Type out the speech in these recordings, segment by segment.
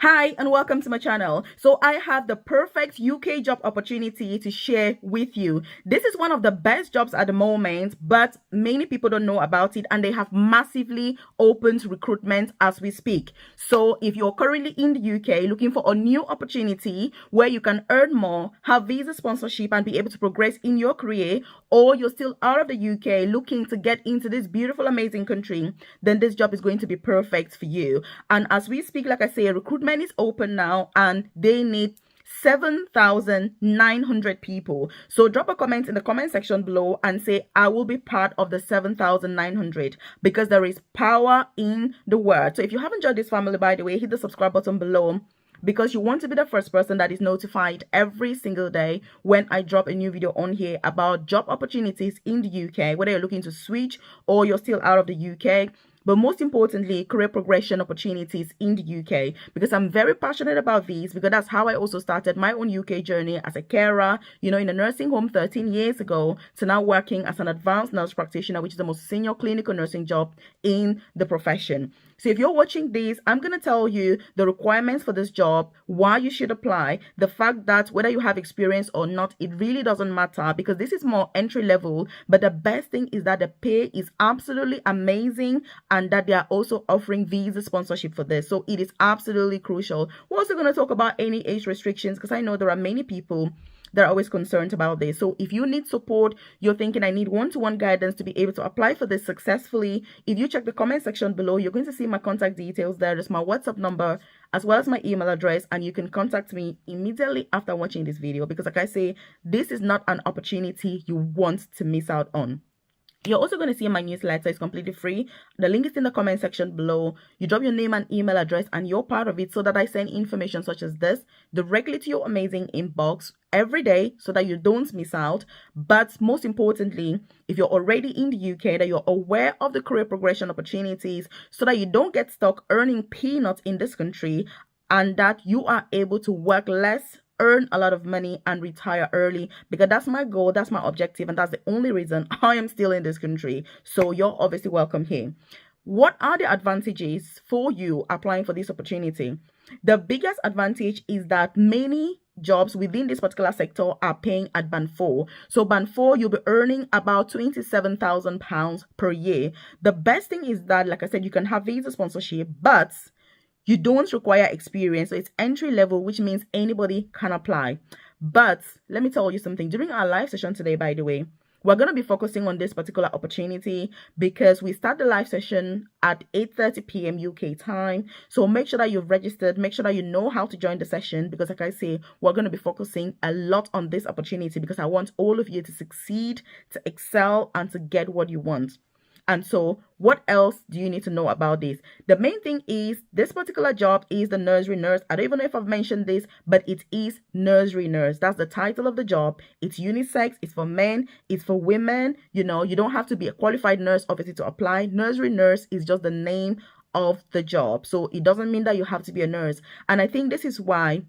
Hi and welcome to my channel. So I have the perfect UK job opportunity to share with you. This is one of the best jobs at the moment, but many people don't know about it and they have massively opened recruitment as we speak. So if you're currently in the UK looking for a new opportunity where you can earn more, have visa sponsorship and be able to progress in your career, or you're still out of the UK looking to get into this beautiful, amazing country, then this job is going to be perfect for you. And as we speak, like I say, recruitment is open now and they need 7,900 people. So drop a comment in the comment section below and say, I will be part of the 7,900, because there is power in the word. So if you haven't joined this family, by the way, hit the subscribe button below, because you want to be the first person that is notified every single day when I drop a new video on here about job opportunities in the UK, whether you're looking to switch or you're still out of the UK. But most importantly, career progression opportunities in the UK, because I'm very passionate about these, because that's how I also started my own UK journey as a carer, in a nursing home 13 years ago, to now working as an advanced nurse practitioner, which is the most senior clinical nursing job in the profession. So if you're watching this, I'm going to tell you the requirements for this job, why you should apply, the fact that whether you have experience or not, it really doesn't matter, because this is more entry level. But the best thing is that the pay is absolutely amazing and that they are also offering visa sponsorship for this. So it is absolutely crucial. We're also going to talk about any age restrictions, because I know there are many people that are always concerned about this. So if you need support, you're thinking I need one-to-one guidance to be able to apply for this successfully, if you check the comment section below, you're going to see my contact details there. There's my WhatsApp number as well as my email address, and you can contact me immediately after watching this video, because like I say, this is not an opportunity you want to miss out on. You're also going to see my newsletter. It's completely free. The link is in the comment section below. You drop your name and email address and you're part of it, so that I send information such as this directly to your amazing inbox every day, so that you don't miss out. But most importantly, if you're already in the UK, that you're aware of the career progression opportunities, so that you don't get stuck earning peanuts in this country, and that you are able to work less, earn a lot of money and retire early, because that's my goal, that's my objective, and that's the only reason I am still in this country. So you're obviously welcome here. What are the advantages for you applying for this opportunity? The biggest advantage is that many jobs within this particular sector are paying at band 4. So band 4, you'll be earning about £27,000 per year. The best thing is that, like I said, you can have visa sponsorship, but you don't require experience. So it's entry level, which means anybody can apply. But let me tell you something. During our live session today, by the way, we're going to be focusing on this particular opportunity, because we start the live session at 8:30 p.m. UK time. So make sure that you've registered, make sure that you know how to join the session, because like I say, we're going to be focusing a lot on this opportunity, because I want all of you to succeed, to excel, and to get what you want. And so what else do you need to know about this? The main thing is this particular job is the nursery nurse. I don't even know if I've mentioned this, but it is nursery nurse. That's the title of the job. It's unisex. It's for men. It's for women. You don't have to be a qualified nurse, obviously, to apply. Nursery nurse is just the name of the job. So it doesn't mean that you have to be a nurse. And I think this is why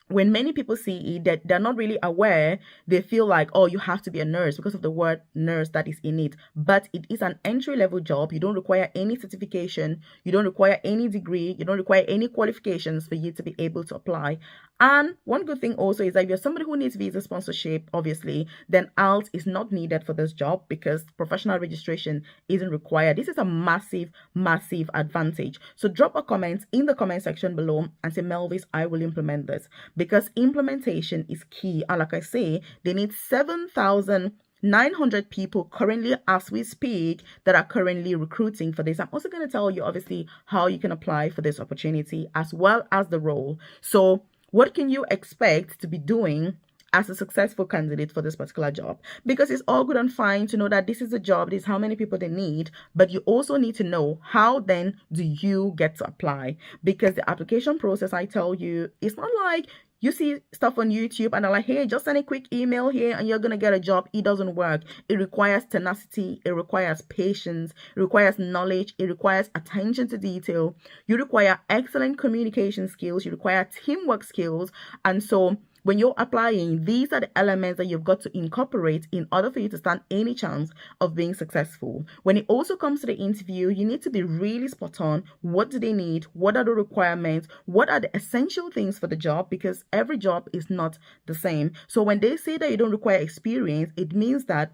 when many people see it, that they're not really aware, they feel like, oh, you have to be a nurse because of the word nurse that is in it. But it is an entry-level job. You don't require any certification. You don't require any degree. You don't require any qualifications for you to be able to apply. And one good thing also is that if you're somebody who needs visa sponsorship, obviously, then IELTS is not needed for this job, because professional registration isn't required. This is a massive, massive advantage. So drop a comment in the comment section below and say, Melvis, I will implement this, because implementation is key. And like I say, they need 7,900 people currently as we speak that are currently recruiting for this. I'm also going to tell you, obviously, how you can apply for this opportunity as well as the role. So what can you expect to be doing as a successful candidate for this particular job? Because it's all good and fine to know that this is a job, this is how many people they need, but you also need to know how then do you get to apply. Because the application process, I tell you, it's not like you see stuff on YouTube and they're like, hey, just send a quick email here and you're going to get a job. It doesn't work. It requires tenacity. It requires patience. It requires knowledge. It requires attention to detail. You require excellent communication skills. You require teamwork skills. And so When you're applying, these are the elements that you've got to incorporate in order for you to stand any chance of being successful. When it also comes to the interview, you need to be really spot on. What do they need? What are the requirements? What are the essential things for the job? Because every job is not the same. So when they say that you don't require experience, it means that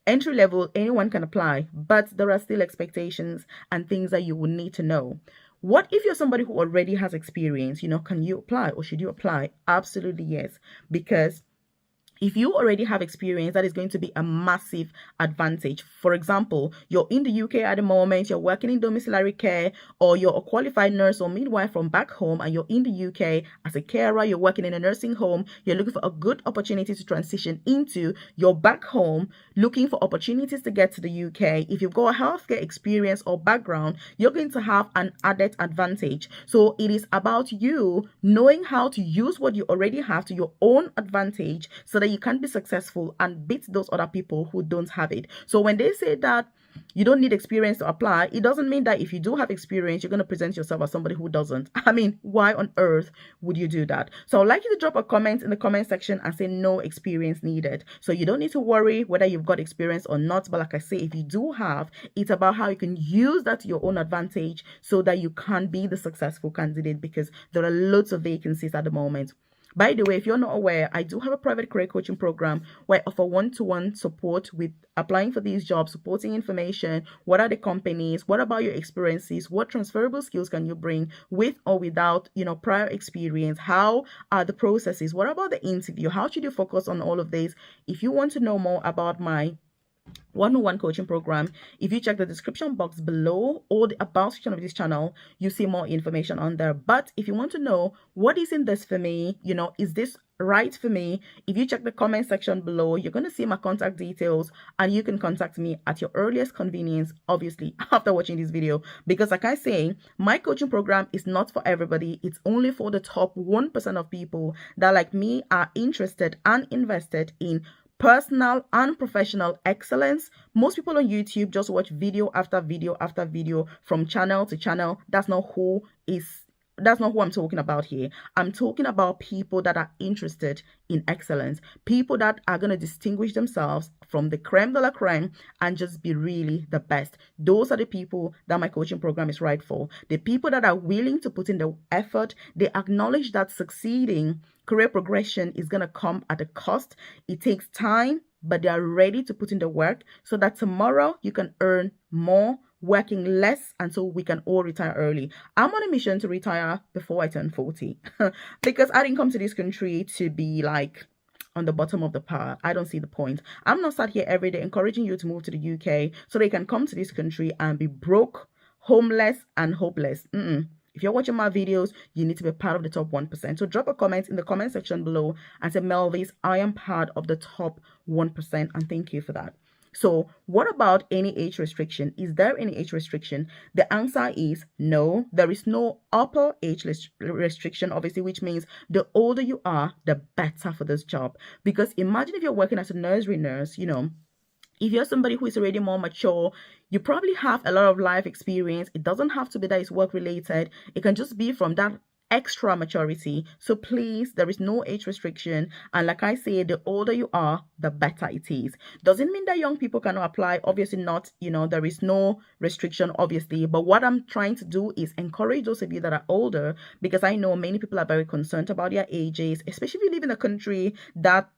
entry level, anyone can apply, but there are still expectations and things that you will need to know. What if you're somebody who already has experience? Can you apply or should you apply? Absolutely yes, because if you already have experience, that is going to be a massive advantage. For example, you're in the UK at the moment, you're working in domiciliary care, or you're a qualified nurse or midwife from back home, and you're in the UK as a carer, you're working in a nursing home, you're looking for a good opportunity to transition into your back home, looking for opportunities to get to the UK. If you've got a healthcare experience or background, you're going to have an added advantage. So it is about you knowing how to use what you already have to your own advantage so that you can be successful and beat those other people who don't have it. So when they say that you don't need experience to apply, it doesn't mean that if you do have experience, you're going to present yourself as somebody who doesn't. I mean, why on earth would you do that? So I'd like you to drop a comment in the comment section and say no experience needed. So you don't need to worry whether you've got experience or not. But like I say, if you do have, it's about how you can use that to your own advantage so that you can be the successful candidate, because there are loads of vacancies at the moment. By the way, if you're not aware, I do have a private career coaching program where I offer one-to-one support with applying for these jobs, supporting information. What are the companies? What about your experiences? What transferable skills can you bring with or without, prior experience? How are the processes? What about the interview? How should you focus on all of this? If you want to know more about my one-on-one coaching program, if you check the description box below or the about section of this channel, you see more information on there. But if you want to know what is in this for me, is this right for me, if you check the comment section below, you're going to see my contact details and you can contact me at your earliest convenience, obviously after watching this video, because like I say, my coaching program is not for everybody. It's only for the top 1% of people that, like me, are interested and invested in personal and professional excellence. Most people on YouTube just watch video after video after video from channel to channel. That's not who I'm talking about here. I'm talking about people that are interested in excellence, people that are going to distinguish themselves from the creme de la creme and just be really the best. Those are the people that my coaching program is right for. The people that are willing to put in the effort. They acknowledge that succeeding, career progression is going to come at a cost. It takes time, but they are ready to put in the work so that tomorrow you can earn more working less, and so we can all retire early. I'm on a mission to retire before I turn 40 because I didn't come to this country to be like on the bottom of the pile. I don't see the point. I'm not sat here every day encouraging you to move to the UK so they can come to this country and be broke, homeless, and hopeless. If you're watching my videos, you need to be part of the top 1%. So drop a comment in the comment section below and say, Melvis, I am part of the top 1%, and thank you for that. So what about any age restriction? Is there any age restriction? The answer is no. There is no upper age restriction, obviously, which means the older you are, the better for this job. Because imagine if you're working as a nursery nurse, if you're somebody who is already more mature, you probably have a lot of life experience. It doesn't have to be that it's work related. It can just be from that extra maturity. So please, there is no age restriction, and like I say, the older you are, the better it is. Doesn't mean that young people cannot apply, obviously not. There is no restriction, obviously, but what I'm trying to do is encourage those of you that are older, because I know many people are very concerned about their ages, especially if you live in a country that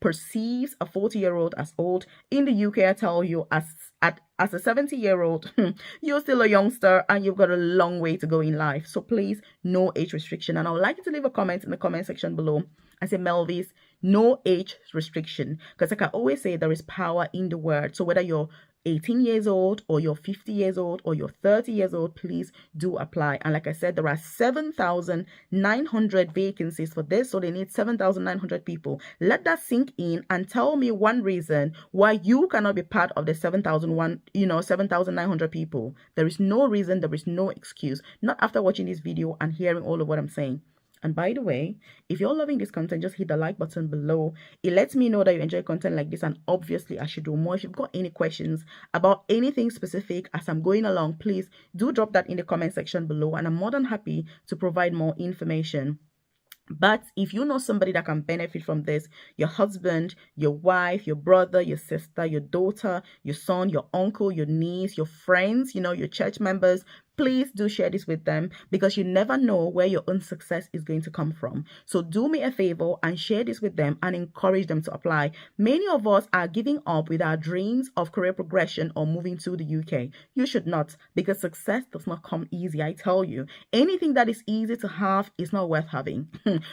perceives a 40-year-old as old. In the UK, I tell you, as a 70-year-old, you're still a youngster and you've got a long way to go in life. So please, no age restriction. And I would like you to leave a comment in the comment section below and say, Melvis, no age restriction. Because like I always say, there is power in the word. So whether you're 18 years old or you're 50 years old or you're 30 years old, please do apply. And like I said, there are 7,900 vacancies for this, so they need 7,900 people. Let that sink in and tell me one reason why you cannot be part of the 7,900 people. There is no reason, there is no excuse, not after watching this video and hearing all of what I'm saying. And by the way, if you're loving this content, just hit the like button below. It lets me know that you enjoy content like this, and obviously I should do more. If you've got any questions about anything specific as I'm going along, please do drop that in the comment section below, and I'm more than happy to provide more information. But if you know somebody that can benefit from this, your husband, your wife, your brother, your sister, your daughter, your son, your uncle, your niece, your friends, your church members, please do share this with them, because you never know where your own success is going to come from. So do me a favor and share this with them and encourage them to apply. Many of us are giving up with our dreams of career progression or moving to the UK. You should not, because success does not come easy. I tell you, anything that is easy to have is not worth having.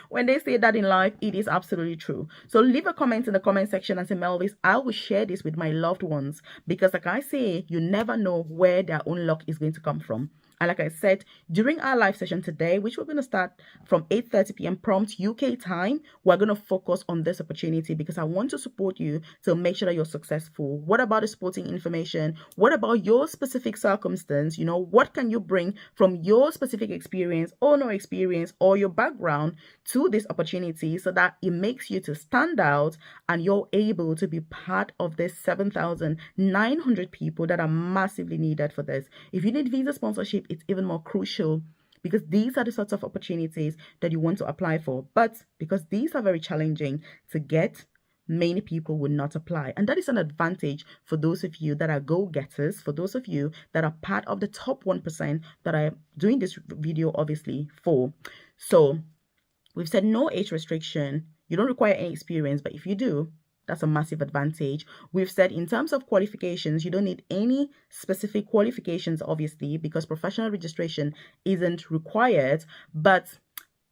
When they say that in life, it is absolutely true. So leave a comment in the comment section and say, Melvis, I will share this with my loved ones, because like I say, you never know where their own luck is going to come from. And like I said, during our live session today, which we're going to start from 8:30 p.m. prompt UK time, we're going to focus on this opportunity, because I want to support you to make sure that you're successful. What about the supporting information? What about your specific circumstance? What can you bring from your specific experience or no experience or your background to this opportunity, so that it makes you to stand out and you're able to be part of this 7,900 people that are massively needed for this. If you need visa sponsorship, it's even more crucial, because these are the sorts of opportunities that you want to apply for. But because these are very challenging to get, many people will not apply. And that is an advantage for those of you that are go-getters, for those of you that are part of the top 1% that I'm doing this video obviously for. So we've said no age restriction. You don't require any experience, but if you do, that's a massive advantage. We've said in terms of qualifications, you don't need any specific qualifications, obviously, because professional registration isn't required. But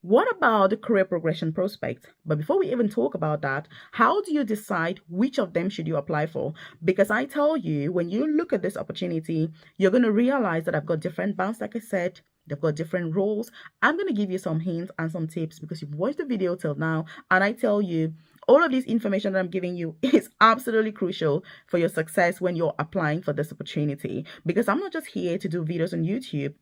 what about the career progression prospect? But before we even talk about that, how do you decide which of them should you apply for? Because I tell you, when you look at this opportunity, you're going to realize that I've got different bands, like I said. They've got different roles. I'm going to give you some hints and some tips, because you've watched the video till now, and I tell you, all of this information that I'm giving you is absolutely crucial for your success when you're applying for this opportunity. Because I'm not just here to do videos on YouTube.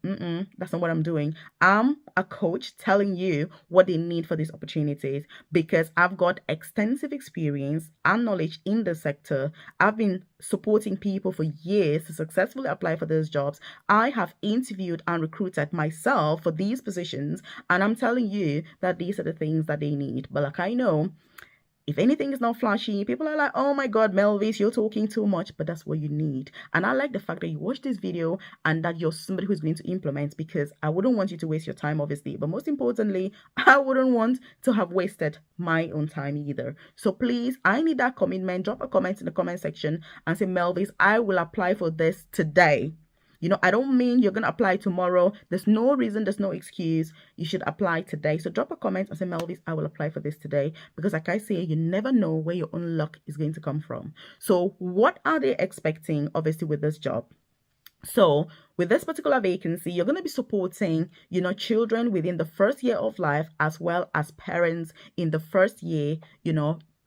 That's not what I'm doing. I'm a coach telling you what they need for these opportunities, because I've got extensive experience and knowledge in the sector. I've been supporting people for years to successfully apply for those jobs. I have interviewed and recruited myself for these positions, and I'm telling you that these are the things that they need. But like I know, if anything is not flashy, people are like, oh my God, Melvis, you're talking too much, but that's what you need. And I like the fact that you watch this video and that you're somebody who's going to implement, because I wouldn't want you to waste your time, obviously. But most importantly, I wouldn't want to have wasted my own time either. So please, I need that commitment. Drop a comment in the comment section and say, Melvis, I will apply for this today. I don't mean you're going to apply tomorrow. There's no reason, there's no excuse. You should apply today. So drop a comment and say, Melvis, I will apply for this today. Because like I say, you never know where your own luck is going to come from. So what are they expecting, obviously, with this job? So with this particular vacancy, you're going to be supporting, children within the first year of life, as well as parents in the first year,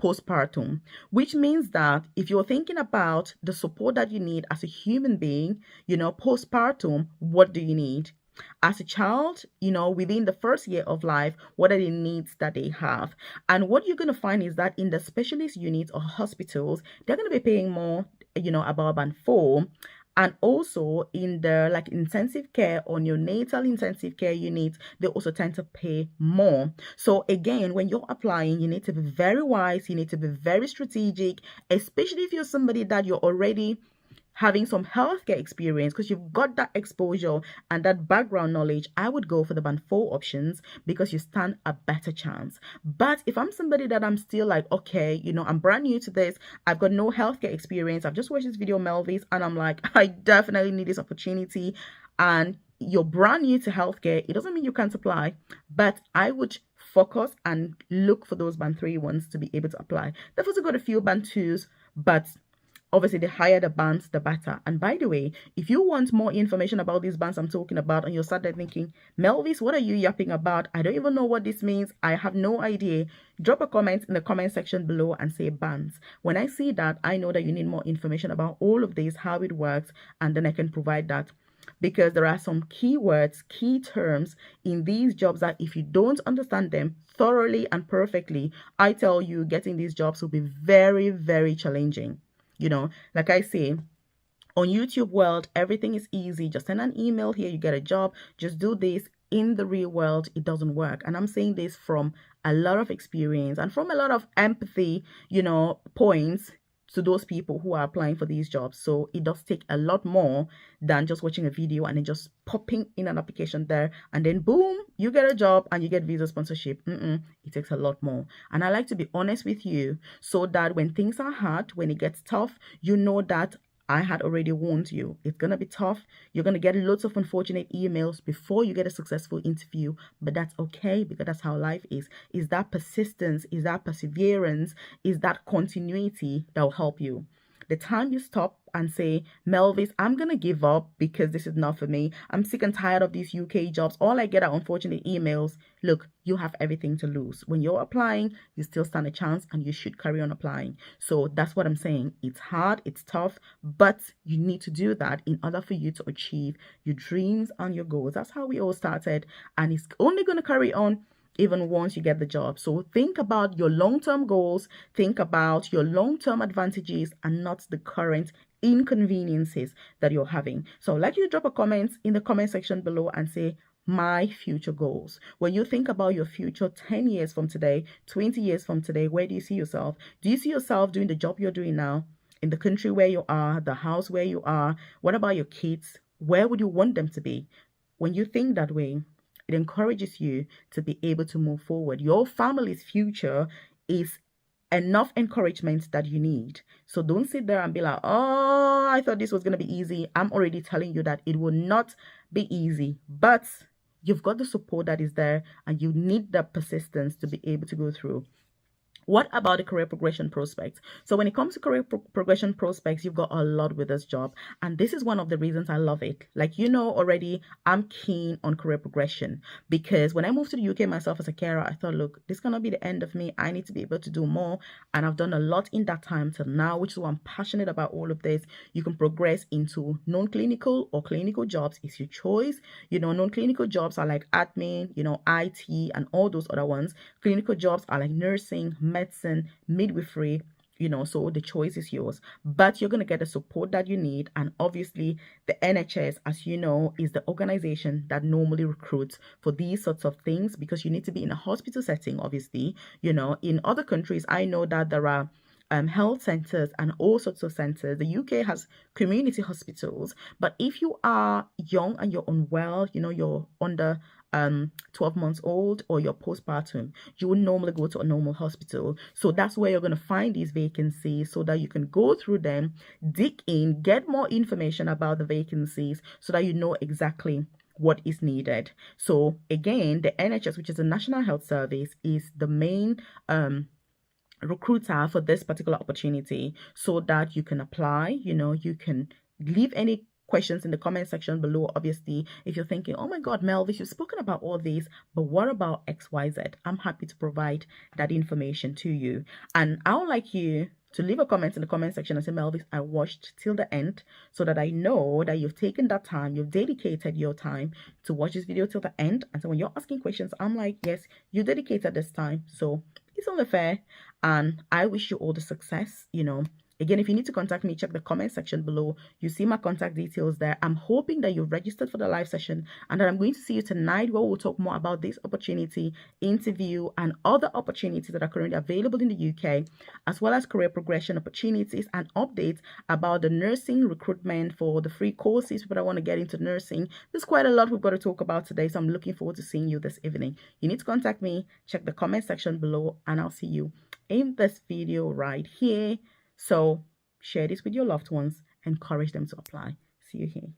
postpartum, which means that if you're thinking about the support that you need as a human being, postpartum, what do you need? As a child, within the first year of life, what are the needs that they have? And what you're going to find is that in the specialist units or hospitals, they're going to be paying more, about band 4. And also in the intensive care or neonatal intensive care units, they also tend to pay more. So again, when you're applying, you need to be very wise. You need to be very strategic, especially if you're somebody that you're already having some healthcare experience, because you've got that exposure and that background knowledge. I would go for the band 4 options, because you stand a better chance. But if I'm somebody that I'm still like, okay, I'm brand new to this, I've got no healthcare experience, I've just watched this video, Melvis, and I'm like, I definitely need this opportunity, and you're brand new to healthcare, it doesn't mean you can't apply, but I would focus and look for those band 3 ones to be able to apply. They've also got a few band 2s, but obviously, the higher the bands, the better. And by the way, if you want more information about these bands I'm talking about, and you're sat there thinking, Melvis, what are you yapping about? I don't even know what this means. I have no idea. Drop a comment in the comment section below and say bands. When I see that, I know that you need more information about all of this, how it works, and then I can provide that. Because there are some keywords, key terms in these jobs that if you don't understand them thoroughly and perfectly, I tell you, getting these jobs will be very, very challenging. Like I say, on YouTube world, everything is easy. Just send an email here, you get a job. Just do this. in the real world, it doesn't work. And I'm saying this from a lot of experience and from a lot of empathy, points to those people who are applying for these jobs. So it does take a lot more than just watching a video and then just popping in an application there and then boom, you get a job and you get visa sponsorship. It takes a lot more. And I like to be honest with you so that when things are hard, when it gets tough, you know that I had already warned you. It's going to be tough. You're going to get lots of unfortunate emails before you get a successful interview, but that's okay because that's how life is. Is that persistence, is that perseverance, is that continuity that will help you. The time you stop and say, Melvis, I'm going to give up because this is not for me. I'm sick and tired of these UK jobs. All I get are unfortunate emails. Look, you have everything to lose. When you're applying, you still stand a chance and you should carry on applying. So that's what I'm saying. It's hard, it's tough, but you need to do that in order for you to achieve your dreams and your goals. That's how we all started, and it's only going to carry on even once you get the job. So think about your long-term goals, think about your long-term advantages and not the current inconveniences that you're having. So I'd like you to drop a comment in the comment section below and say, my future goals. When you think about your future 10 years from today, 20 years from today, where do you see yourself? Do you see yourself doing the job you're doing now, in the country where you are, the house where you are? What about your kids? Where would you want them to be? When you think that way, it encourages you to be able to move forward. Your family's future is enough encouragement that you need. So don't sit there and be like, oh, I thought this was going to be easy. I'm already telling you that it will not be easy, but you've got the support that is there and you need the persistence to be able to go through. What about the career progression prospects? So when it comes to career progression prospects, you've got a lot with this job. And this is one of the reasons I love it. Like, already, I'm keen on career progression because when I moved to the UK myself as a carer, I thought, look, this cannot be the end of me. I need to be able to do more. And I've done a lot in that time till now, which is why I'm passionate about all of this. You can progress into non-clinical or clinical jobs. It's your choice. Non-clinical jobs are like admin, IT and all those other ones. Clinical jobs are like nursing, medicine, midwifery, so the choice is yours, but you're going to get the support that you need. And obviously the NHS, as you know, is the organization that normally recruits for these sorts of things because you need to be in a hospital setting. Obviously, in other countries, I know that there are health centers and all sorts of centers. The UK has community hospitals, but if you are young and you're unwell, you're under 12 months old or you're postpartum, you would normally go to a normal hospital. So that's where you're going to find these vacancies so that you can go through them, dig in, get more information about the vacancies so that you know exactly what is needed. So again, the NHS, which is the National Health Service, is the main recruiter for this particular opportunity so that you can apply. You can leave any questions in the comment section below. Obviously, if you're thinking, oh my god, Melvis, you've spoken about all these, but what about XYZ? I'm happy to provide that information to you. And I would like you to leave a comment in the comment section and say, Melvis, I watched till the end so that I know that you've taken that time, you've dedicated your time to watch this video till the end. And so when you're asking questions, I'm like, yes, you dedicated this time. So it's only fair. And I wish you all the success. Again, if you need to contact me, check the comment section below. You see my contact details there. I'm hoping that you've registered for the live session and that I'm going to see you tonight where we'll talk more about this opportunity, interview, and other opportunities that are currently available in the UK, as well as career progression opportunities and updates about the nursing recruitment for the free courses. But I want to get into nursing. There's quite a lot we've got to talk about today, so I'm looking forward to seeing you this evening. You need to contact me, check the comment section below, and I'll see you in this video right here. So share this with your loved ones, encourage them to apply. See you here.